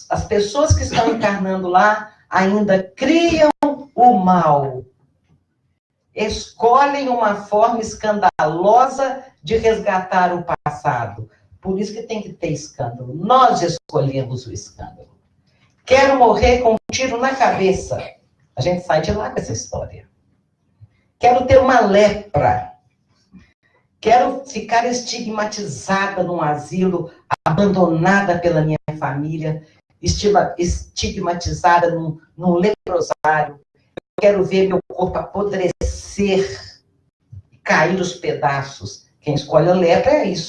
as pessoas que estão encarnando lá ainda criam o mal. Escolhem uma forma escandalosa de resgatar o passado. Por isso que tem que ter escândalo. Nós escolhemos o escândalo. Quero morrer com um tiro na cabeça. A gente sai de lá com essa história. Quero ter uma lepra. Quero ficar estigmatizada num asilo, abandonada pela minha família, estigmatizada num leprosário. Eu quero ver meu corpo apodrecer, cair os pedaços. Quem escolhe a lepra é isso.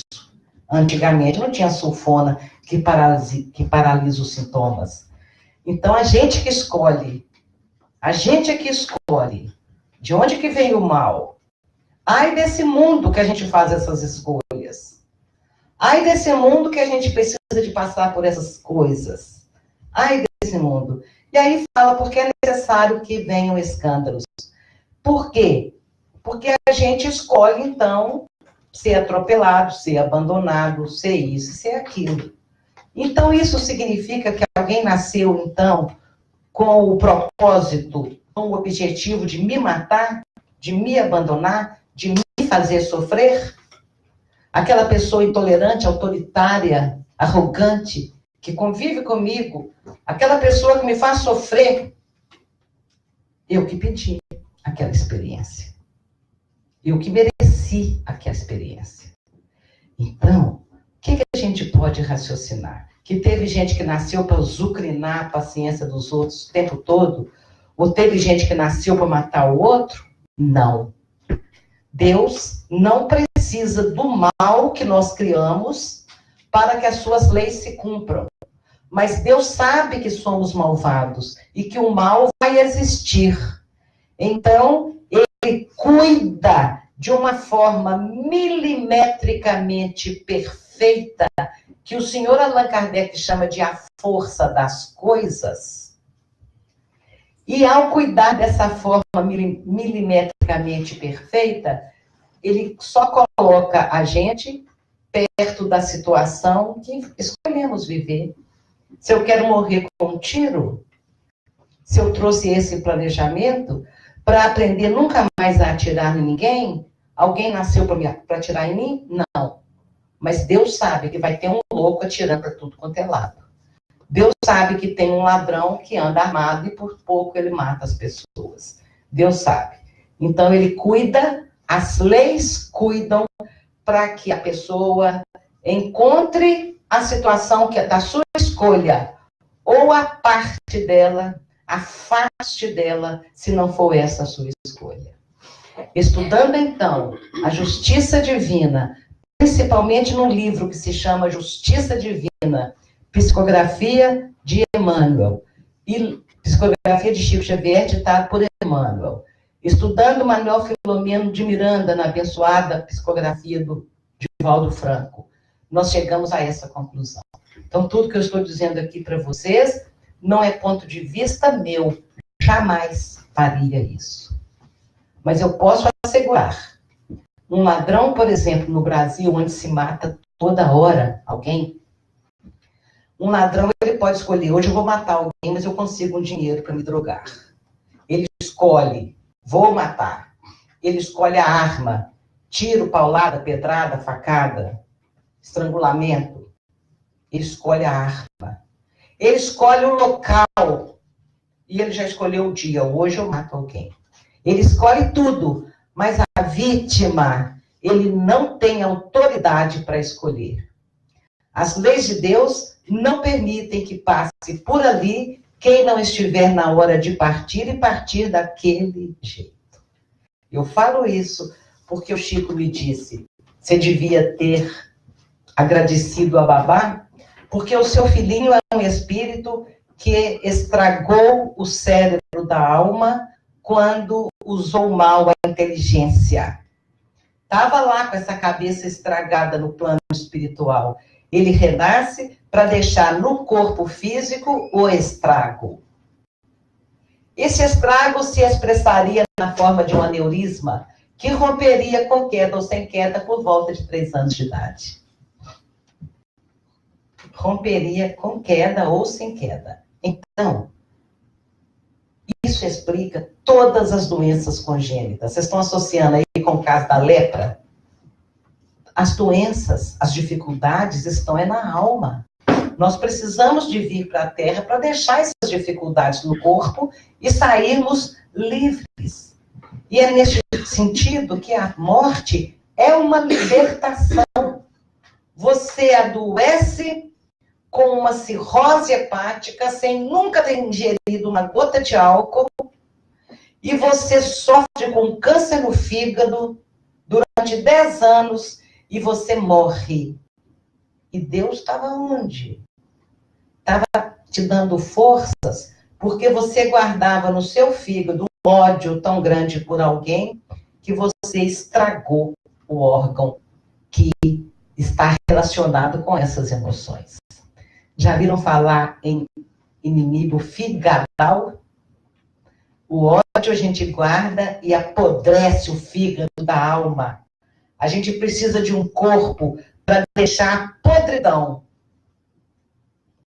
Antigamente não tinha sulfona que paralisa os sintomas. Então, a gente que escolhe. A gente é que escolhe. De onde que vem o mal? Ai desse mundo que a gente faz essas escolhas. Ai desse mundo que a gente precisa de passar por essas coisas. Ai desse mundo. E aí fala, porque é necessário que venham escândalos. Por quê? Porque a gente escolhe, então, ser atropelado, ser abandonado, ser isso, ser aquilo. Então, isso significa que alguém nasceu, então, com o propósito, com o objetivo de me matar, de me abandonar, de me fazer sofrer? Aquela pessoa intolerante, autoritária, arrogante, que convive comigo, aquela pessoa que me faz sofrer, eu que pedi aquela experiência. Eu que mereci aquela experiência. Então, o que a gente pode raciocinar? Que teve gente que nasceu para azucrinar a paciência dos outros o tempo todo? Ou teve gente que nasceu para matar o outro? Não. Deus não precisa do mal que nós criamos para que as suas leis se cumpram. Mas Deus sabe que somos malvados e que o mal vai existir. Então, Ele cuida de uma forma milimetricamente perfeita, que o senhor Allan Kardec chama de a força das coisas. E ao cuidar dessa forma milimetricamente perfeita, ele só coloca a gente perto da situação que escolhemos viver. Se eu quero morrer com um tiro, se eu trouxe esse planejamento para aprender nunca mais a atirar em ninguém, alguém nasceu para atirar em mim? Não. Mas Deus sabe que vai ter um louco atirando para tudo quanto é lado. Deus sabe que tem um ladrão que anda armado e por pouco ele mata as pessoas. Deus sabe. Então ele cuida, as leis cuidam para que a pessoa encontre a situação que é da sua escolha, ou a parte dela, afaste dela, se não for essa a sua escolha. Estudando, então, a justiça divina, principalmente num livro que se chama Justiça Divina, psicografia de Emmanuel e psicografia de Chico Xavier, ditado por Emmanuel. Estudando Manuel Filomeno de Miranda na abençoada psicografia de Divaldo Franco, nós chegamos a essa conclusão. Então, tudo que eu estou dizendo aqui para vocês não é ponto de vista meu, jamais faria isso. Mas eu posso assegurar, um ladrão, por exemplo, no Brasil, onde se mata toda hora alguém, um ladrão, ele pode escolher, hoje eu vou matar alguém, mas eu consigo um dinheiro para me drogar. Ele escolhe, vou matar. Ele escolhe a arma, tiro, paulada, pedrada, facada, estrangulamento. Ele escolhe a arma. Ele escolhe o local. E ele já escolheu o dia. Hoje eu mato alguém. Ele escolhe tudo. Mas a vítima, ele não tem autoridade para escolher. As leis de Deus não permitem que passe por ali quem não estiver na hora de partir e partir daquele jeito. Eu falo isso porque o Chico me disse, você devia ter agradecido a babá, porque o seu filhinho é um espírito que estragou o cérebro da alma quando usou mal a inteligência. Estava lá com essa cabeça estragada no plano espiritual. Ele renasce para deixar no corpo físico o estrago. Esse estrago se expressaria na forma de um aneurisma que romperia com queda ou sem queda por volta de 3 anos de idade. Romperia com queda ou sem queda. Então, isso explica todas as doenças congênitas. Vocês estão associando aí com o caso da lepra? As doenças, as dificuldades estão na alma. Nós precisamos de vir para a Terra para deixar essas dificuldades no corpo e sairmos livres. E é nesse sentido que a morte é uma libertação. Você adoece com uma cirrose hepática sem nunca ter ingerido uma gota de álcool e você sofre com câncer no fígado durante 10 anos e você morre. E Deus estava onde? Estava te dando forças porque você guardava no seu fígado um ódio tão grande por alguém que você estragou o órgão que está relacionado com essas emoções. Já viram falar em inimigo figadal? O ódio a gente guarda e apodrece o fígado da alma. A gente precisa de um corpo para deixar a podridão.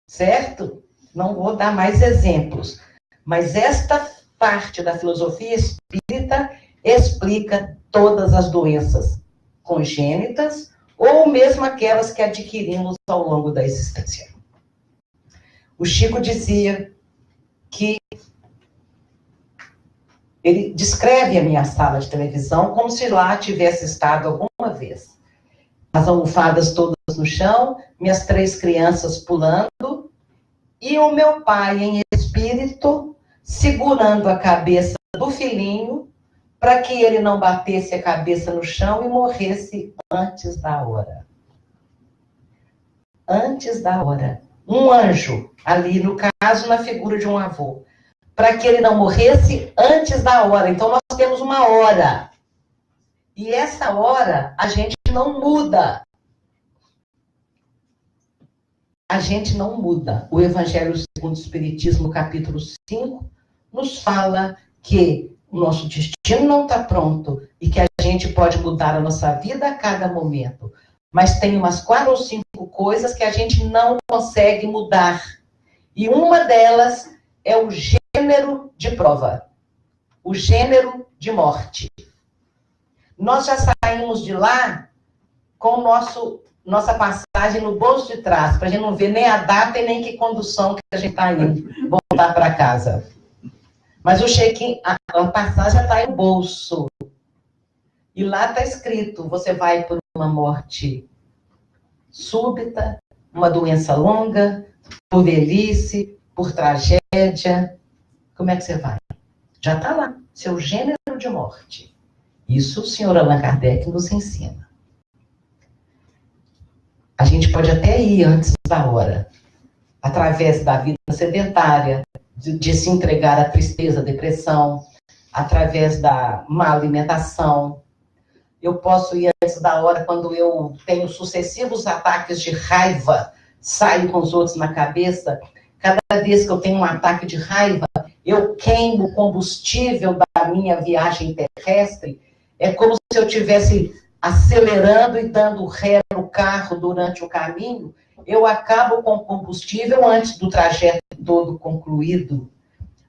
Certo? Não vou dar mais exemplos. Mas esta parte da filosofia espírita explica todas as doenças congênitas ou mesmo aquelas que adquirimos ao longo da existência. O Chico dizia que ele descreve a minha sala de televisão como se lá tivesse estado alguma vez. As almofadas todas no chão, minhas 3 crianças pulando, e o meu pai em espírito segurando a cabeça do filhinho para que ele não batesse a cabeça no chão e morresse antes da hora. Antes da hora. Um anjo, ali no caso, na figura de um avô, para que ele não morresse antes da hora. Então, nós temos uma hora. E essa hora, a gente não muda. A gente não muda. O Evangelho segundo o Espiritismo, capítulo 5, nos fala que o nosso destino não está pronto e que a gente pode mudar a nossa vida a cada momento. Mas tem umas 4 ou 5 coisas que a gente não consegue mudar. E uma delas é o gênero de prova. O gênero de morte. Nós já saímos de lá com nossa passagem no bolso de trás, para a gente não ver nem a data e nem que condução que a gente está indo voltar para casa. Mas o check-in, a passagem já está aí no bolso. E lá está escrito, você vai por uma morte súbita, uma doença longa, por velhice, por tragédia. Como é que você vai? Já está lá, seu gênero de morte. Isso o senhor Allan Kardec nos ensina. A gente pode até ir antes da hora, através da vida sedentária, de se entregar à tristeza, à depressão, através da má alimentação. Eu posso ir antes da hora, quando eu tenho sucessivos ataques de raiva, saio com os outros na cabeça. Cada vez que eu tenho um ataque de raiva, eu queimo o combustível da minha viagem terrestre. É como se eu estivesse acelerando e dando ré no carro durante o caminho. Eu acabo com o combustível antes do trajeto todo concluído.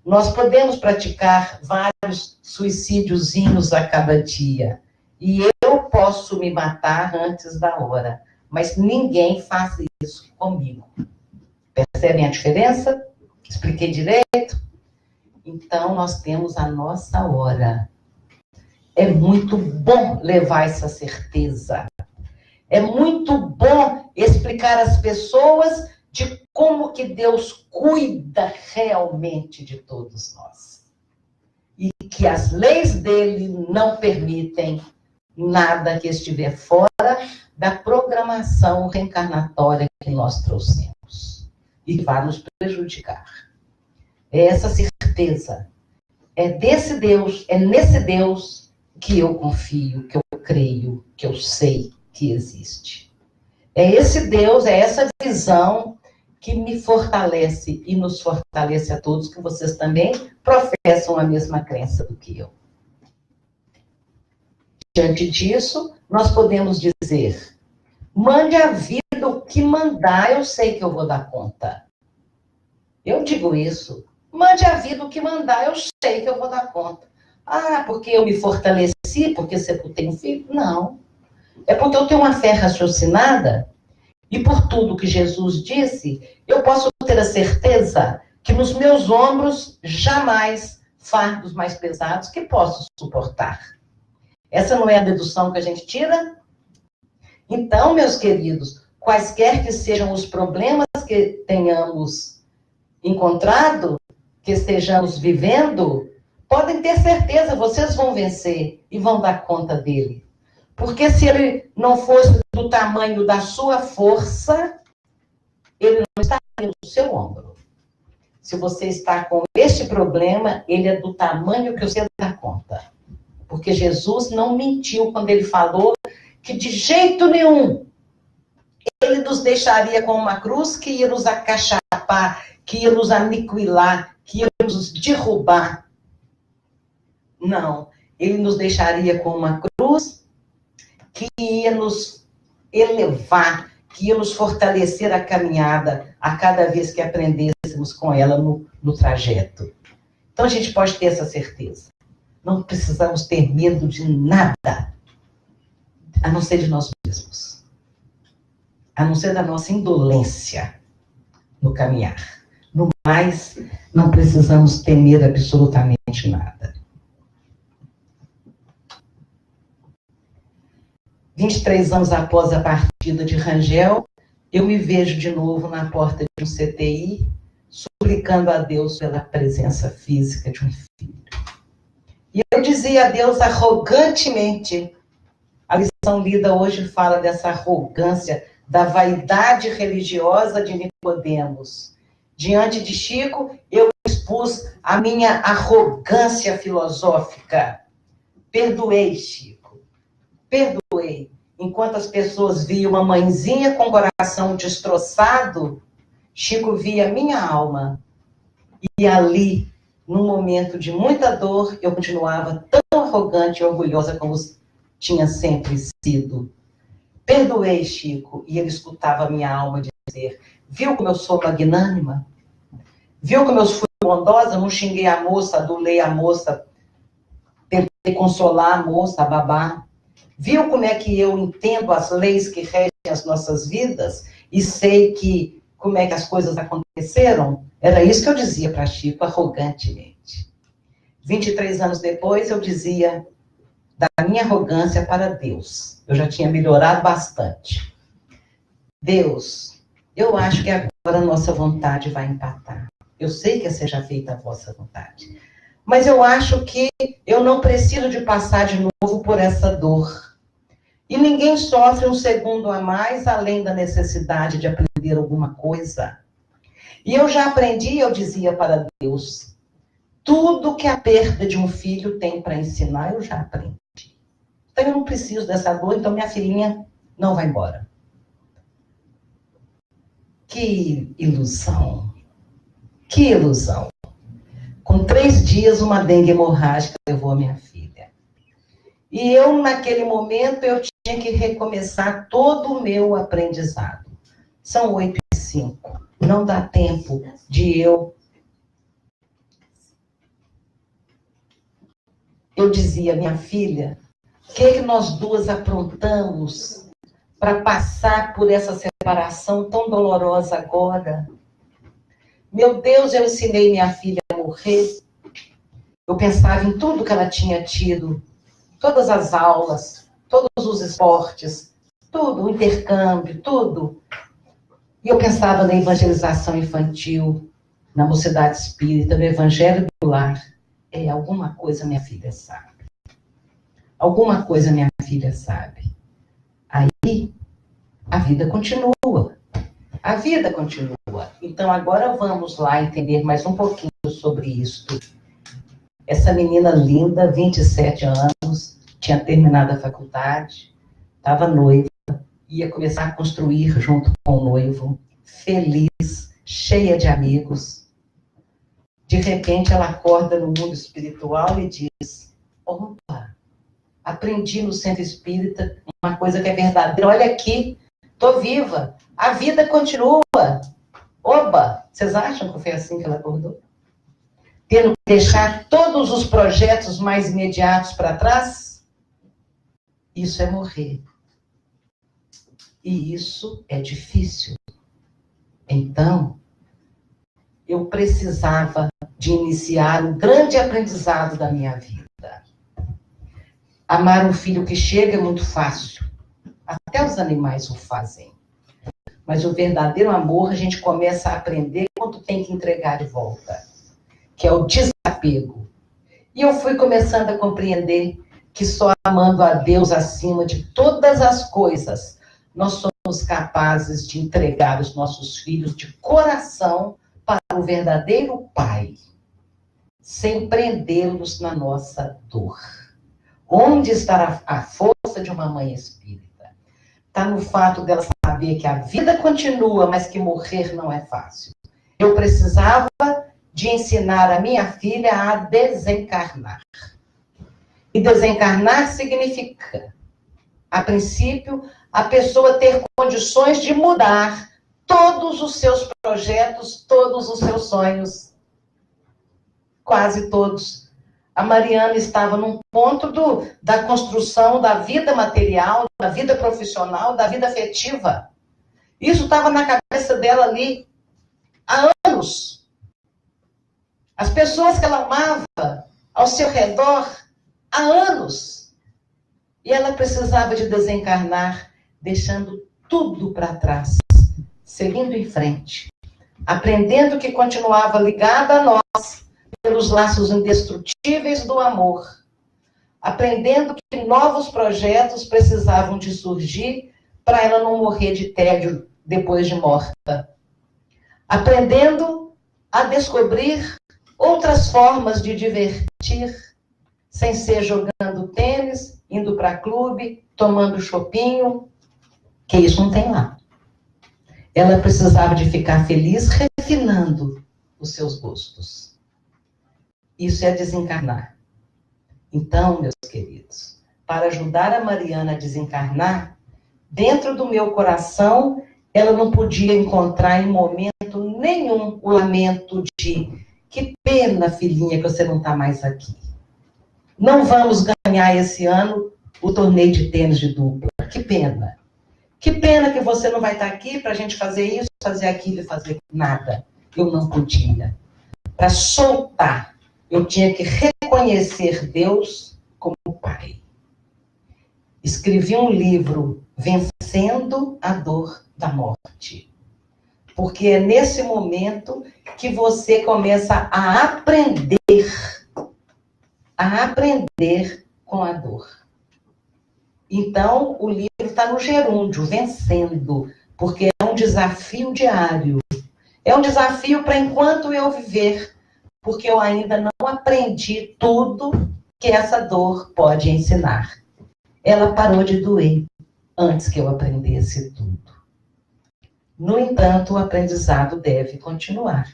Nós podemos praticar vários suicídiozinhos a cada dia. E eu posso me matar antes da hora. Mas ninguém faz isso comigo. Percebem a diferença? Expliquei direito? Então, nós temos a nossa hora. É muito bom levar essa certeza. É muito bom explicar às pessoas de como que Deus cuida realmente de todos nós. E que as leis dele não permitem nada que estiver fora da programação reencarnatória que nós trouxemos. E que vai nos prejudicar. É essa certeza. É desse Deus, é nesse Deus que eu confio, que eu creio, que eu sei que existe. É esse Deus, é essa visão que me fortalece e nos fortalece a todos, que vocês também professam a mesma crença do que eu. Diante disso, nós podemos dizer, mande a vida o que mandar, eu sei que eu vou dar conta. Eu digo isso, mande a vida o que mandar, eu sei que eu vou dar conta. Ah, porque eu me fortaleci, porque você tem um filho? Não. É porque eu tenho uma fé raciocinada, e por tudo que Jesus disse, eu posso ter a certeza que nos meus ombros jamais fardos mais pesados que posso suportar. Essa não é a dedução que a gente tira? Então, meus queridos, quaisquer que sejam os problemas que tenhamos encontrado, que estejamos vivendo, podem ter certeza, vocês vão vencer e vão dar conta dele. Porque se ele não fosse do tamanho da sua força, ele não estaria no seu ombro. Se você está com este problema, ele é do tamanho que você dá conta. Porque Jesus não mentiu quando ele falou que de jeito nenhum ele nos deixaria com uma cruz que ia nos acachapar, que ia nos aniquilar, que ia nos derrubar. Não, ele nos deixaria com uma cruz que ia nos elevar, que ia nos fortalecer a caminhada a cada vez que aprendêssemos com ela no trajeto. Então a gente pode ter essa certeza. Não precisamos ter medo de nada, a não ser de nós mesmos. A não ser da nossa indolência no caminhar. No mais, não precisamos temer absolutamente nada. 23 anos após a partida de Rangel, eu me vejo de novo na porta de um CTI, suplicando a Deus pela presença física de um filho. E eu dizia a Deus arrogantemente, a lição lida hoje fala dessa arrogância, da vaidade religiosa de Nicodemos. Diante de Chico, eu expus a minha arrogância filosófica. Perdoei, Chico. Perdoei. Enquanto as pessoas viam uma mãezinha com o coração destroçado, Chico via minha alma. E ali, num momento de muita dor, eu continuava tão arrogante e orgulhosa como tinha sempre sido. Perdoei, Chico. E ele escutava a minha alma dizer, viu como eu sou magnânima? Viu como eu fui bondosa? Não xinguei a moça, adulei a moça, tentei consolar a moça, a babá. Viu como é que eu entendo as leis que regem as nossas vidas e sei que como é que as coisas aconteceram? Era isso que eu dizia para Chico, arrogantemente. 23 anos depois, eu dizia da minha arrogância para Deus. Eu já tinha melhorado bastante. Deus, eu acho que agora a nossa vontade vai empatar. Eu sei que seja feita a vossa vontade. Mas eu acho que eu não preciso de passar de novo por essa dor. E ninguém sofre um segundo a mais, além da necessidade de aprender alguma coisa. E eu já aprendi, eu dizia para Deus, tudo que a perda de um filho tem para ensinar, eu já aprendi. Então eu não preciso dessa dor, então minha filhinha não vai embora. Que ilusão. Que ilusão. Com 3 dias, uma dengue hemorrágica levou a minha filha. E eu, naquele momento, eu tinha que recomeçar todo o meu aprendizado. São 8h05. Não dá tempo de eu... Eu dizia, minha filha, o que nós duas aprontamos para passar por essa separação tão dolorosa agora? Meu Deus, eu ensinei minha filha a morrer. Eu pensava em tudo que ela tinha tido, todas as aulas, todos os esportes, tudo, o intercâmbio, tudo. E eu pensava na evangelização infantil, na mocidade espírita, no evangelho do lar. Alguma coisa minha filha sabe. Alguma coisa minha filha sabe. Aí, a vida continua. A vida continua. Então, agora vamos lá entender mais um pouquinho sobre isso. Essa menina linda, 27 anos, tinha terminado a faculdade, estava noiva, ia começar a construir junto com o noivo, feliz, cheia de amigos. De repente, ela acorda no mundo espiritual e diz, opa, aprendi no centro espírita uma coisa que é verdadeira, olha aqui, estou viva, a vida continua. Oba, vocês acham que foi assim que ela acordou? Tendo que deixar todos os projetos mais imediatos para trás? Isso é morrer. E isso é difícil. Então, eu precisava de iniciar um grande aprendizado da minha vida. Amar um filho que chega é muito fácil. Até os animais o fazem. Mas o verdadeiro amor a gente começa a aprender quando tem que entregar de volta, que é o desapego. E eu fui começando a compreender que só amando a Deus acima de todas as coisas, nós somos capazes de entregar os nossos filhos de coração para o verdadeiro Pai, sem prendê-los na nossa dor. Onde está a força de uma mãe espírita? Está no fato dela saber que a vida continua, mas que morrer não é fácil. Eu precisava de ensinar a minha filha a desencarnar. E desencarnar significa, a princípio, a pessoa ter condições de mudar todos os seus projetos, todos os seus sonhos. Quase todos. A Mariana estava num ponto da construção da vida material, da vida profissional, da vida afetiva. Isso estava na cabeça dela ali há anos. As pessoas que ela amava ao seu redor há anos. E ela precisava de desencarnar, deixando tudo para trás, seguindo em frente, aprendendo que continuava ligada a nós pelos laços indestrutíveis do amor, aprendendo que novos projetos precisavam de surgir para ela não morrer de tédio depois de morta, aprendendo a descobrir outras formas de divertir, sem ser jogando tênis, indo para clube, tomando chopinho, que isso não tem lá. Ela precisava de ficar feliz refinando os seus gostos. Isso é desencarnar. Então, meus queridos, para ajudar a Mariana a desencarnar, dentro do meu coração, ela não podia encontrar em momento nenhum o lamento de que pena, filhinha, que você não está mais aqui. Não vamos ganhar esse ano o torneio de tênis de dupla. Que pena. Que pena que você não vai estar aqui para a gente fazer isso, fazer aquilo e fazer nada. Eu não podia. Para soltar, eu tinha que reconhecer Deus como Pai. Escrevi um livro, Vencendo a Dor da Morte. Porque é nesse momento que você começa a aprender com a dor. Então, o livro está no gerúndio, vencendo, porque é um desafio diário. É um desafio para enquanto eu viver, porque eu ainda não aprendi tudo que essa dor pode ensinar. Ela parou de doer antes que eu aprendesse tudo. No entanto, o aprendizado deve continuar.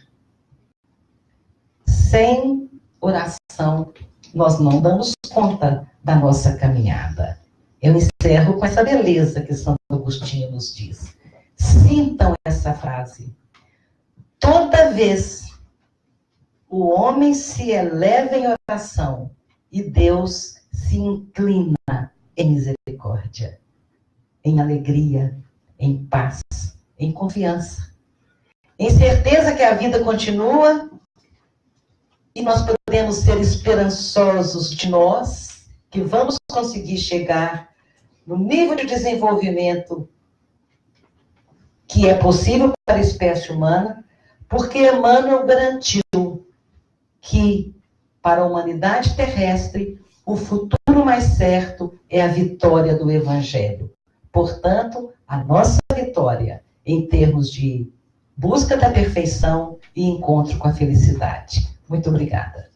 Sem oração, nós não damos conta da nossa caminhada. Eu encerro com essa beleza que Santo Agostinho nos diz. Sintam essa frase. Toda vez o homem se eleva em oração e Deus se inclina em misericórdia, em alegria, em paz, em confiança, em certeza que a vida continua e nós podemos ser esperançosos de nós, que vamos conseguir chegar no nível de desenvolvimento que é possível para a espécie humana, porque Emmanuel garantiu que, para a humanidade terrestre, o futuro mais certo é a vitória do Evangelho. Portanto, a nossa vitória em termos de busca da perfeição e encontro com a felicidade. Muito obrigada.